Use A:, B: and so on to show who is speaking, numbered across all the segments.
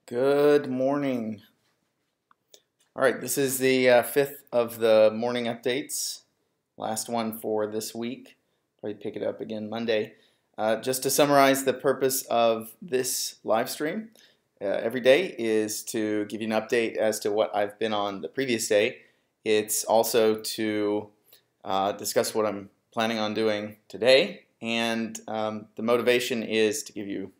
A: Good morning. All right, this is the fifth of the morning updates. Last one for this week. Probably pick it up again Monday. Just to summarize the purpose of this live stream every day is to give you an update as to what I've been on the previous day. It's also to discuss what I'm planning on doing today, and the motivation is to give you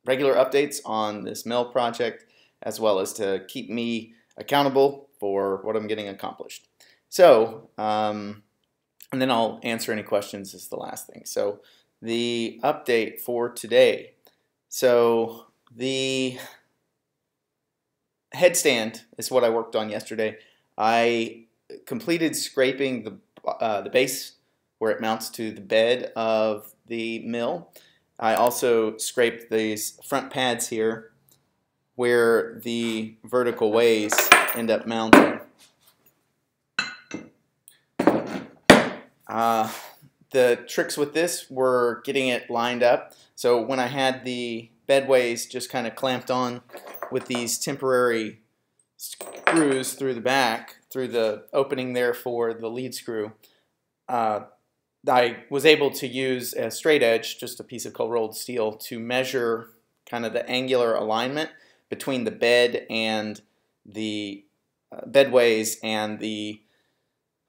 A: regular updates on this mill project, as well as to keep me accountable for what I'm getting accomplished. So, and then I'll answer any questions is the last thing. So, the update for today. So, the headstand is what I worked on yesterday. I completed scraping the base where it mounts to the bed of the mill. I also scraped these front pads here where the vertical ways end up mounting. The tricks with this were getting it lined up. So when I had the bedways just kind of clamped on with these temporary screws through the back, through the opening there for the lead screw, I was able to use a straight edge, just a piece of cold rolled steel, to measure kind of the angular alignment between the bed and the bedways and the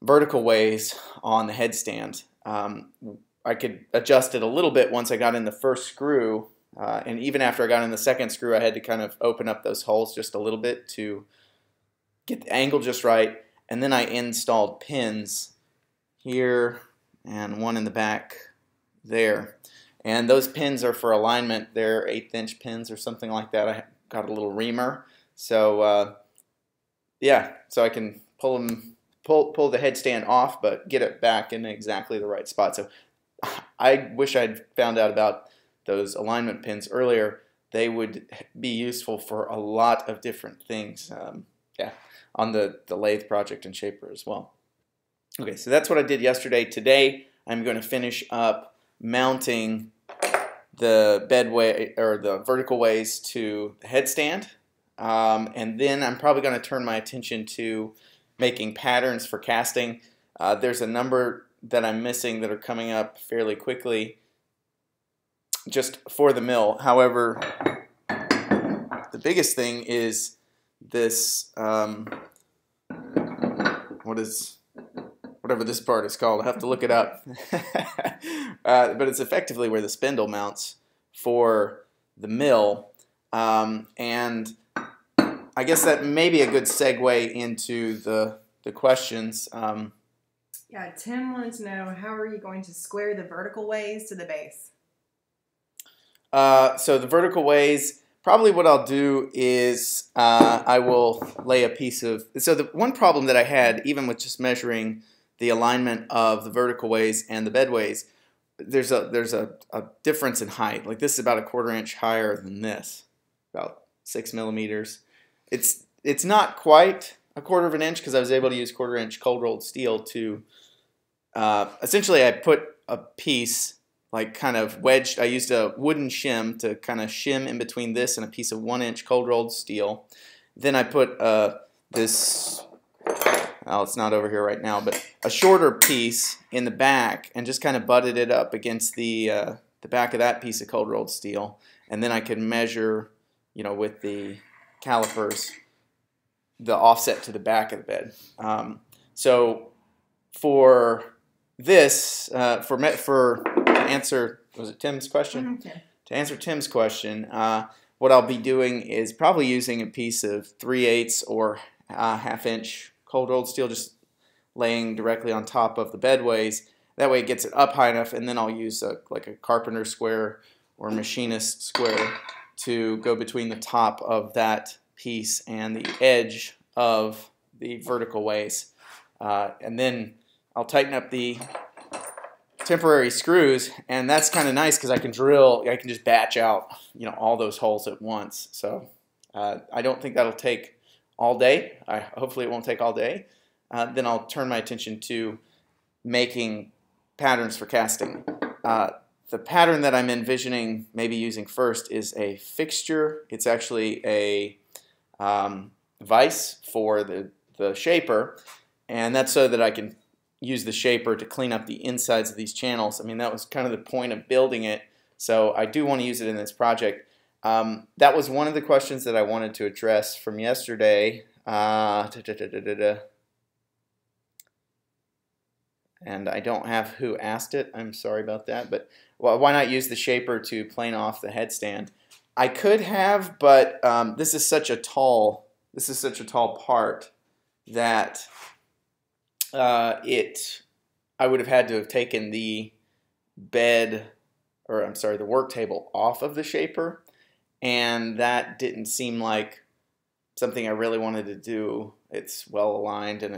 A: vertical ways on the headstand. I could adjust it a little bit once I got in the first screw, and even after I got in the second screw, I had to kind of open up those holes just a little bit to get the angle just right. And then I installed pins here and one in the back there. And those pins are for alignment. They're 1/8" pins or something like that. I got a little reamer. So yeah, so I can pull the headstand off, but get it back in exactly the right spot. So I wish I'd found out about those alignment pins earlier. They would be useful for a lot of different things. Yeah, on the lathe project and shaper as well. Okay, so that's what I did yesterday. Today, I'm going to finish up mounting the bedway or the vertical ways to the headstand, and then I'm probably going to turn my attention to making patterns for casting. There's a number that I'm missing that are coming up fairly quickly, just for the mill. However, the biggest thing is this. Whatever this part is called, I have to look it up. But it's effectively where the spindle mounts for the mill. And I guess that may be a good segue into the questions.
B: Yeah, Tim wants to know, how are you going to square the vertical ways to the base?
A: So the vertical ways, probably what I'll do is I will lay a piece of... So the one problem that I had, even with just measuring the alignment of the vertical ways and the bedways, there's a difference in height. Like this is about 1/4 inch higher than this, about 6 millimeters. It's not quite 1/4 inch because I was able to use 1/4 inch cold rolled steel to essentially I put a piece like kind of wedged. I used a wooden shim to kind of shim in between this and a piece of 1 inch cold rolled steel. Then I put this. Oh, it's not over here right now, but a shorter piece in the back and just kind of butted it up against the back of that piece of cold rolled steel, and then I could measure, with the calipers, the offset to the back of the bed. So for this, to answer, was it Tim's question?
B: Mm-hmm.
A: To answer Tim's question, what I'll be doing is probably using a piece of 3/8 or 1/2 inch cold rolled steel, just laying directly on top of the bedways. That way it gets it up high enough, and then I'll use like a carpenter square or machinist square to go between the top of that piece and the edge of the vertical ways. And then I'll tighten up the temporary screws, and that's kind of nice because I can just batch out all those holes at once. So I don't think that'll take all day. Hopefully it won't take all day. Then I'll turn my attention to making patterns for casting. the pattern that I'm envisioning maybe using first is a fixture. It's actually a vise for the shaper, and that's so that I can use the shaper to clean up the insides of these channels. I mean, that was kind of the point of building it, so I do want to use it in this project. That was one of the questions that I wanted to address from yesterday. And I don't have who asked it. I'm sorry about that. But well, why not use the shaper to plane off the headstand? I could have, but this is such a tall part that I would have had to have taken the bed, or I'm sorry, the work table off of the shaper, and that didn't seem like something I really wanted to do. It's well aligned, and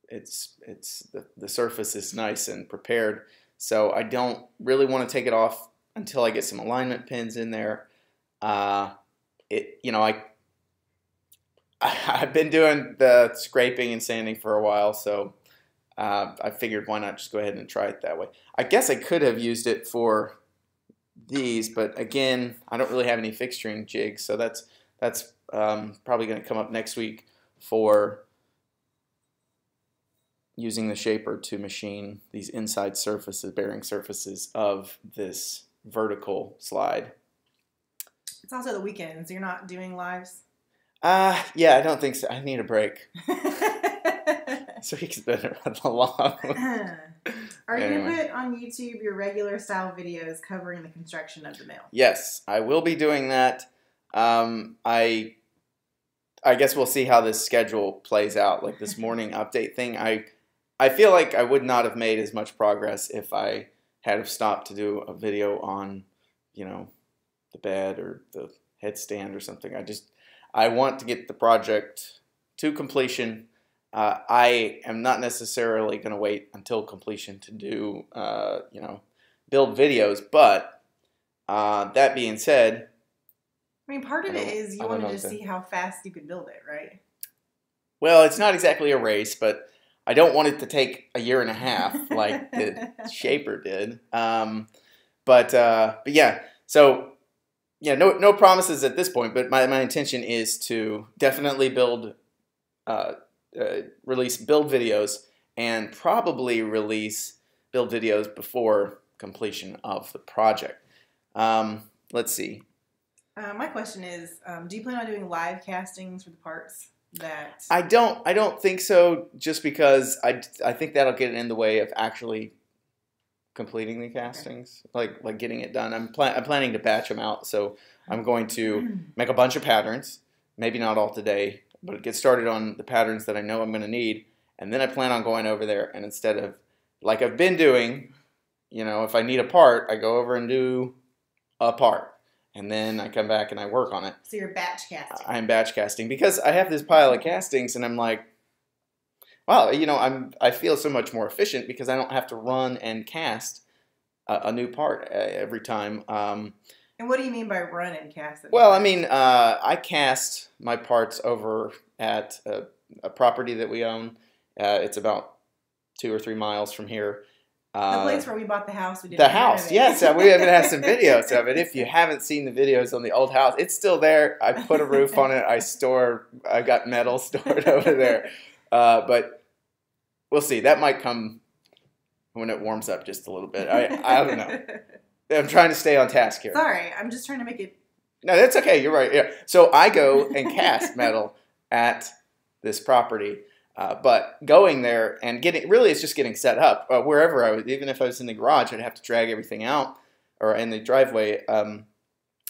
A: the surface is nice and prepared, so I don't really want to take it off until I get some alignment pins in there. You know, I've been doing the scraping and sanding for a while, so I figured why not just go ahead and try it that way. I guess I could have used it for these, but again, I don't really have any fixturing jigs, so that's probably going to come up next week for using the shaper to machine these inside surfaces, bearing surfaces of this vertical slide.
B: It's also the weekend, so you're not doing lives?
A: Yeah, I don't think so. I need a break. So we can spend it long.
B: Are you going to put on YouTube your regular style videos covering the construction of the mill?
A: Yes, I will be doing that. I guess we'll see how this schedule plays out, like this morning update thing. I feel like I would not have made as much progress if I had have stopped to do a video on, you know, the bed or the headstand or something. I want to get the project to completion. I am not necessarily going to wait until completion to do, you know, build videos. But that being said,
B: I mean, part of it is you wanted to see how fast you could build it, right?
A: Well, it's not exactly a race, but I don't want it to take a year and a half like the shaper did. But yeah, so yeah, no promises at this point. But my intention is to definitely release build videos, and probably release build videos before completion of the project. Let's see.
B: My question is, do you plan on doing live castings for the parts?
A: I don't think so, just because I think that'll get in the way of actually completing the castings, like getting it done. I'm planning to batch them out, so I'm going to make a bunch of patterns, maybe not all today, but get started on the patterns that I know I'm going to need, and then I plan on going over there, and instead of, like I've been doing, you know, if I need a part, I go over and do a part. And then I come back and I work on it.
B: So you're batch casting.
A: I'm batch casting because I have this pile of castings, and I'm like, wow, you know, I feel so much more efficient because I don't have to run and cast a new part every time.
B: And what do you mean by run and cast?
A: Well, I mean, I cast my parts over at a property that we own. It's about 2 or 3 miles from here.
B: The place where we bought the house.
A: The house, yes. We even have some videos of it. If you haven't seen the videos on the old house, it's still there. I put a roof on it. I've got metal stored over there. But we'll see. That might come when it warms up just a little bit. I don't know. I'm trying to stay on task here.
B: Sorry, I'm just trying to make it.
A: No, that's okay. You're right. Yeah. So I go and cast metal at this property. But going there and it's just getting set up wherever I was. Even if I was in the garage, I'd have to drag everything out, or in the driveway. I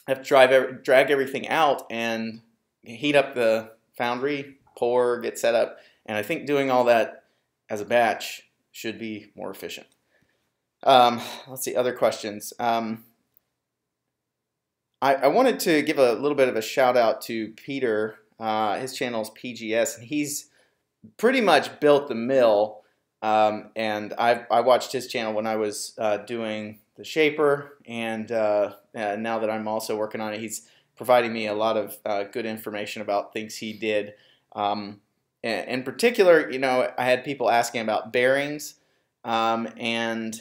A: have to drag everything out and heat up the foundry, pour, get set up. And I think doing all that as a batch should be more efficient. Let's see, other questions. I wanted to give a little bit of a shout out to Peter. His channel is PGS, and he's pretty much built the mill, and I watched his channel when I was doing the shaper, and now that I'm also working on it, he's providing me a lot of good information about things he did. In particular, you know, I had people asking about bearings, and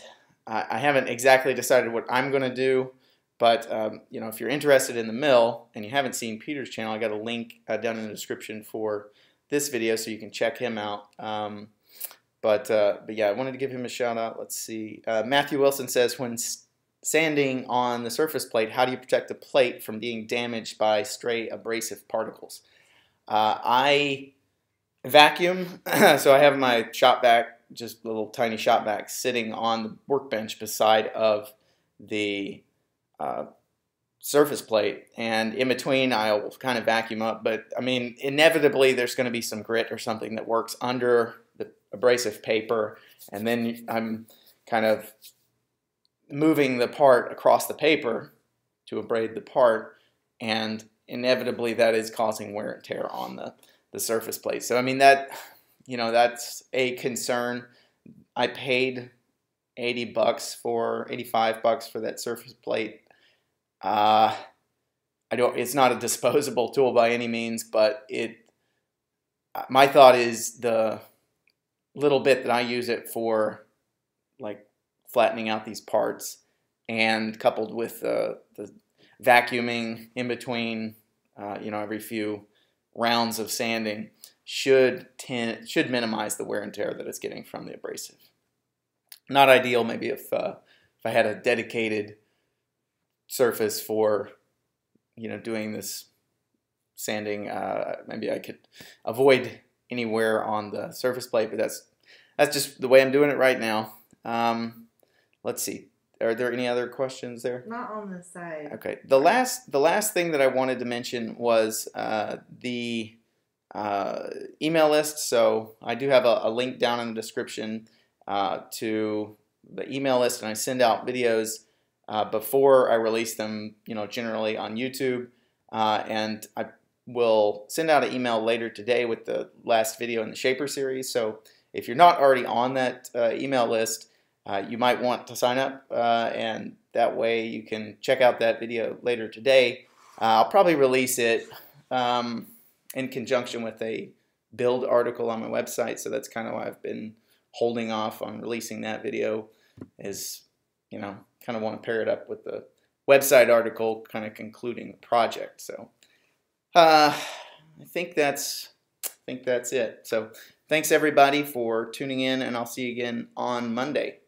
A: I haven't exactly decided what I'm going to do, but you know, if you're interested in the mill and you haven't seen Peter's channel, I got a link down in the description for this video so you can check him out. But yeah, I wanted to give him a shout out. Let's see. Matthew Wilson says, when sanding on the surface plate, how do you protect the plate from being damaged by stray abrasive particles? I vacuum, so I have my shop vac, just a little tiny shop vac, sitting on the workbench beside of the surface plate, and in between I'll kind of vacuum up, but I mean, inevitably there's going to be some grit or something that works under the abrasive paper, and then I'm kind of moving the part across the paper to abrade the part, and inevitably that is causing wear and tear on the surface plate. So I mean, that, you know, that's a concern. I paid $85 for that surface plate. It's not a disposable tool by any means, but my thought is the little bit that I use it for, like flattening out these parts, and coupled with the vacuuming in between, you know, every few rounds of sanding, should minimize the wear and tear that it's getting from the abrasive. Not ideal, maybe if I had a dedicated surface for, you know, doing this sanding, maybe I could avoid any wear on the surface plate, but that's just the way I'm doing it right now. Let's see. Are there any other questions there?
B: Not on the side.
A: Okay. The last thing that I wanted to mention was the email list. So I do have a link down in the description to the email list, and I send out videos before I release them, you know, generally on YouTube, and I will send out an email later today with the last video in the Shaper series. So if you're not already on that email list, you might want to sign up, and that way you can check out that video later today. I'll probably release it in conjunction with a build article on my website, so that's kind of why I've been holding off on releasing that video, is, you know, kind of want to pair it up with the website article, kind of concluding the project. So I think that's it. So thanks everybody for tuning in, and I'll see you again on Monday.